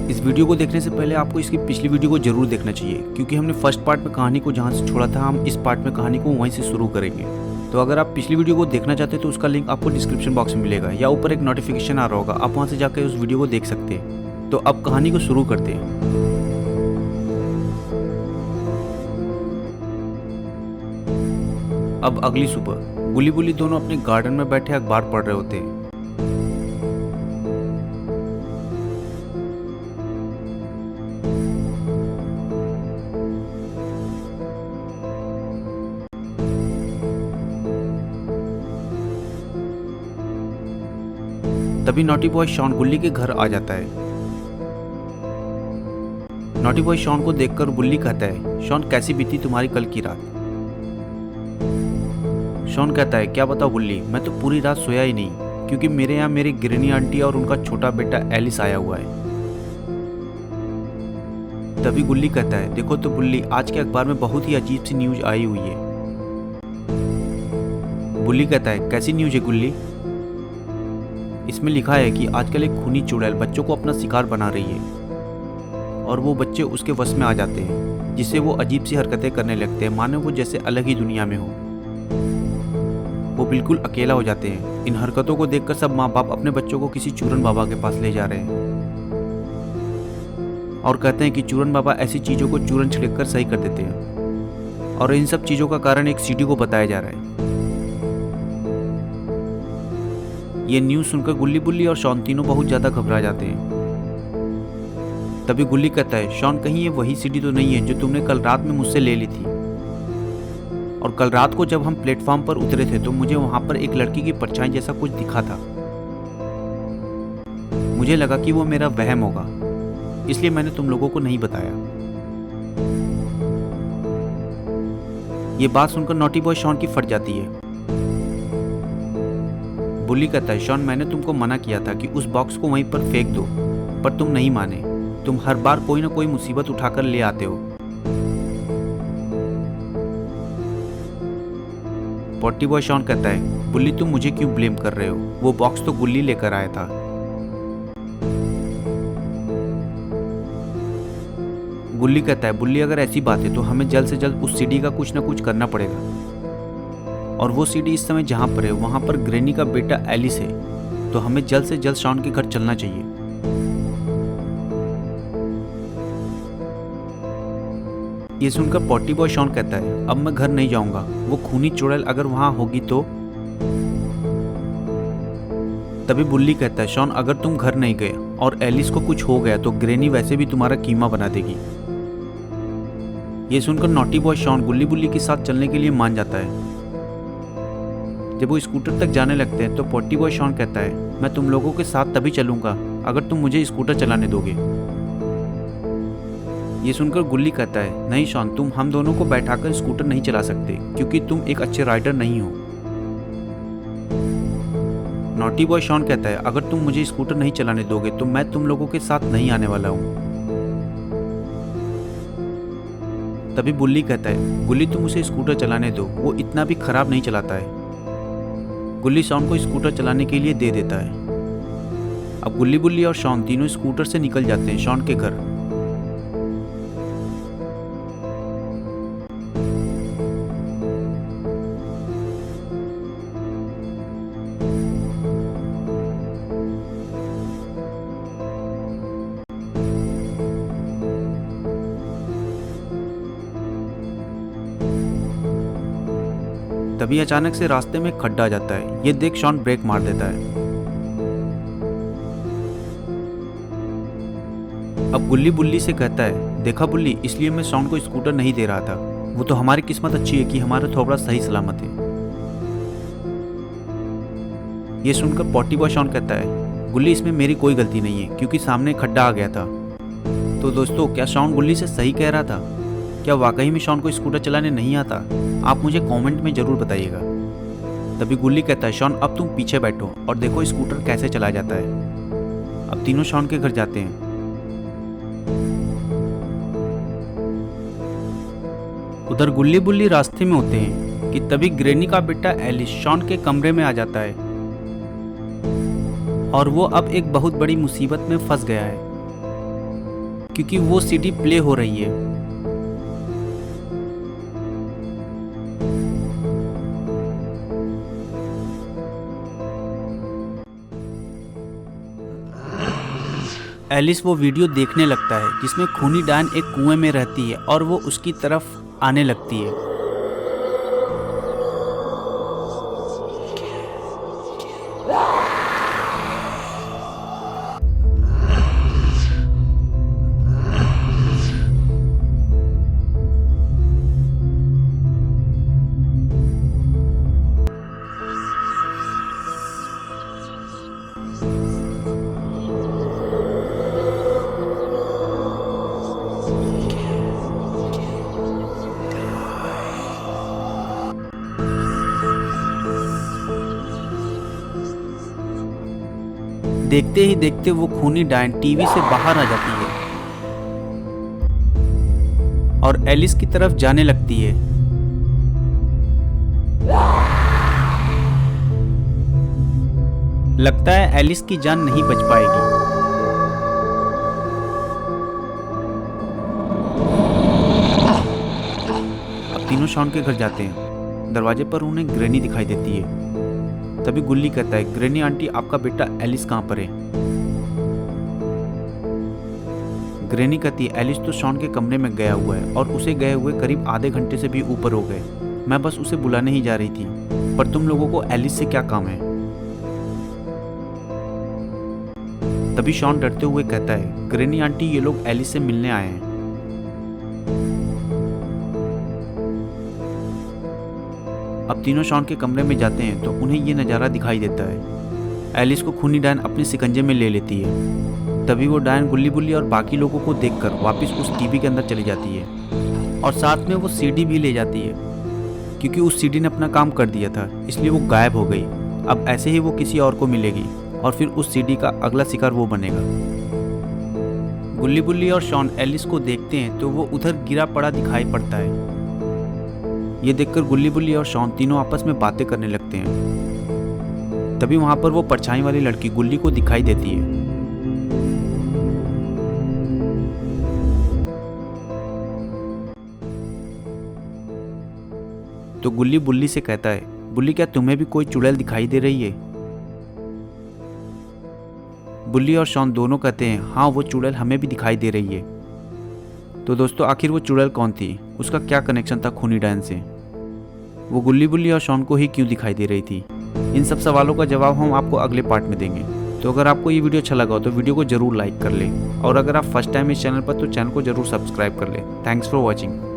इस वीडियो को देखने से पहले आपको इसकी पिछली वीडियो को जरूर देखना चाहिए, क्योंकि हमने फर्स्ट पार्ट में कहानी को जहाँ से छोड़ा था हम इस पार्ट में कहानी को वहीं से शुरू करेंगे। तो अगर आप पिछली वीडियो को देखना चाहते हैं तो उसका लिंक आपको डिस्क्रिप्शन बॉक्स में मिलेगा या ऊपर एक नोटिफिकेशन आ रहा होगा, आप वहाँ से जाकर उस वीडियो को देख सकते हैं। तो अब कहानी को शुरू करते हैं। अब अगली सुबह गुल्ली बुल्ली दोनों अपने गार्डन में बैठे अखबार पढ़ रहे होते हैं। तभी नॉटी बॉय शॉन गुल्ली के घर आ जाता है। नॉटी बॉय शॉन को देखकर गुल्ली कहता है, शॉन कैसी बीती तुम्हारी कल की रात। शॉन कहता है, क्या बताओ गुल्ली, मैं तो पूरी रात सोया ही नहीं, क्योंकि मेरे यहाँ मेरी गिरनी आंटी और उनका छोटा बेटा एलिस आया हुआ है। तभी गुल्ली कहता है, देखो तो गुल्ली, आज के अखबार में बहुत ही अजीब सी न्यूज आई हुई है। गुल्ली कहता है, कैसी न्यूज है गुल्ली? इसमें लिखा है कि आजकल एक खूनी चुड़ैल बच्चों को अपना शिकार बना रही है और वो बच्चे उसके वश में आ जाते हैं, जिससे वो अजीब सी हरकतें करने लगते हैं, मानो वो जैसे अलग ही दुनिया में हो। वो बिल्कुल अकेला हो जाते हैं। इन हरकतों को देखकर सब माँ बाप अपने बच्चों को किसी चूरन बाबा के पास ले जा रहे हैं और कहते हैं कि चूरन बाबा ऐसी चीज़ों को चूरन छिड़क कर सही कर देते हैं, और इन सब चीज़ों का कारण एक सीडी को बताया जा रहा है। ये न्यूज़ सुनकर गुल्ली बुल्ली और शॉन तीनों बहुत ज़्यादा घबरा जाते हैं। तभी गुल्ली कहता है, शॉन कहीं ये वही सीडी तो नहीं है जो तुमने कल रात में मुझसे ले ली थी? और कल रात को जब हम प्लेटफॉर्म पर उतरे थे तो मुझे वहां पर एक लड़की की परछाई जैसा कुछ दिखा था। मुझे लगा कि वो मेरा वहम होगा, इसलिए मैंने तुम लोगों को नहीं बताया। ये बात सुनकर नॉटी बॉय शॉन की फट जाती है। बुल्ली कहता है, शॉन मैंने तुमको मना किया था कि उस बॉक्स को वहीं पर फेंक दो, पर तुम नहीं माने। तुम हर बार कोई ना कोई मुसीबत उठाकर ले आते हो। पॉटी बॉय शॉन कहता है, बुल्ली तुम मुझे क्यों ब्लेम कर रहे हो? वो बॉक्स तो गुल्ली लेकर आया था। गुल्ली कहता है, बुल्ली अगर ऐसी बात है तो हमें जल्द से जल्द उस सीडी का कुछ ना कुछ करना पड़ेगा, और वो सीडी इस समय जहाँ पर है वहाँ पर ग्रैनी का बेटा एलिस है, तो हमें जल्द से जल्द शॉन के घर चलना चाहिए। ये सुनकर पॉटी बॉय शॉन कहता है, अब मैं घर नहीं जाऊंगा, वो खूनी चुड़ैल अगर वहाँ होगी तो। तभी बुल्ली कहता है, शॉन अगर तुम घर नहीं गए और एलिस को कुछ हो गया तो ग्रैनी वैसे भी तुम्हारा कीमा बना देगी। ये सुनकर नॉटी बॉय शॉन गुल्ली बुल्ली के साथ चलने के लिए मान जाता है। जब वो स्कूटर तक जाने लगते हैं तो पॉटी बॉय शॉन कहता है, मैं तुम लोगों के साथ तभी चलूंगा अगर तुम मुझे स्कूटर चलाने दोगे। ये सुनकर गुल्ली कहता है, नहीं शॉन, तुम हम दोनों को बैठाकर स्कूटर नहीं चला सकते, क्योंकि तुम एक अच्छे राइडर नहीं हो। नॉटी बॉय शॉन कहता है, अगर तुम मुझे स्कूटर नहीं चलाने दोगे तो मैं तुम लोगों के साथ नहीं आने वाला हूँ। तभी बुल्ली कहता है, गुल्ली तुम उसे स्कूटर चलाने दो, वो इतना भी खराब नहीं चलाता है। गुल्ली शॉन को स्कूटर चलाने के लिए दे देता है। अब गुल्ली बुल्ली और शॉन तीनों स्कूटर से निकल जाते हैं शॉन के घर। तभी अचानक से रास्ते में खड्डा आ जाता है। ये देख शॉन ब्रेक मार देता है। अब गुल्ली बुल्ली से कहता है, देखा बुल्ली, इसलिए मैं शॉन को स्कूटर नहीं दे रहा था, वो तो हमारी किस्मत अच्छी है कि हमारा थोड़ा सही सलामत है। ये सुनकर पॉटी बॉय शॉन कहता है, गुल्ली इसमें मेरी कोई गलती नहीं है, क्योंकि सामने खड्डा आ गया था। तो दोस्तों, क्या शॉन गुल्ली से सही कह रहा था? क्या वाकई में शॉन को स्कूटर चलाने नहीं आता? आप मुझे कमेंट में जरूर बताइएगा। तभी गुल्ली कहता है, शॉन अब तुम पीछे बैठो और देखो स्कूटर कैसे चला जाता है। अब तीनों शॉन के घर जाते हैं। उधर गुल्ली बुल्ली रास्ते में होते हैं कि तभी ग्रैनी का बेटा एलिस शॉन के कमरे में आ जाता है और वो अब एक बहुत बड़ी मुसीबत में फंस गया है। क्योंकि वो सीडी प्ले हो रही है। एलिस वो वीडियो देखने लगता है जिसमें खूनी डायन एक कुएं में रहती है और वो उसकी तरफ आने लगती है। देखते ही देखते वो खूनी डायन टीवी से बाहर आ जाती है और एलिस की तरफ जाने लगती है। लगता है एलिस की जान नहीं बच पाएगी। अब तीनों शॉन के घर जाते हैं। दरवाजे पर उन्हें ग्रैनी दिखाई देती है। तभी गुल्ली कहता है, ग्रैनी आंटी, आपका बेटा एलिस कहाँ पर है? ग्रैनी कहती है, एलिस तो शॉन के कमरे में गया हुआ है और उसे गए हुए करीब आधे घंटे से भी ऊपर हो गए। मैं बस उसे बुलाने ही जा रही थी, पर तुम लोगों को एलिस से क्या काम है? तभी शॉन डरते हुए कहता है, ग्रैनी आंटी, ये लोग एलिस से मिलने आए हैं। अब तीनों शॉन के कमरे में जाते हैं तो उन्हें ये नज़ारा दिखाई देता है। एलिस को खूनी डायन अपने शिकंजे में ले लेती है। तभी वो डायन गुल्ली बुल्ली और बाकी लोगों को देखकर वापस उस टीवी के अंदर चली जाती है और साथ में वो सीडी भी ले जाती है, क्योंकि उस सीडी ने अपना काम कर दिया था, इसलिए वो गायब हो गई। अब ऐसे ही वो किसी और को मिलेगी और फिर उस सीडी का अगला शिकार वो बनेगा। गुल्ली बुल्ली और शॉन एलिस को देखते हैं तो वो उधर गिरा पड़ा दिखाई पड़ता है। ये देखकर गुल्ली बुल्ली और शॉन तीनों आपस में बातें करने लगते हैं। तभी वहां पर वो परछाई वाली लड़की गुल्ली को दिखाई देती है। तो गुल्ली बुल्ली से कहता है, बुल्ली, क्या तुम्हें भी कोई चुड़ैल दिखाई दे रही है? बुल्ली और शॉन दोनों कहते हैं, हाँ, वो चुड़ैल हमें भी दिखाई दे रही है। तो दोस्तों, आखिर वो चुड़ैल कौन थी? उसका क्या कनेक्शन था खूनी डायन से? वो गुल्ली बुल्ली और शॉन को ही क्यों दिखाई दे रही थी? इन सब सवालों का जवाब हम आपको अगले पार्ट में देंगे। तो अगर आपको ये वीडियो अच्छा लगा हो तो वीडियो को जरूर लाइक कर लें और अगर आप फर्स्ट टाइम इस चैनल पर तो चैनल को जरूर सब्सक्राइब कर लें। Thanks for watching.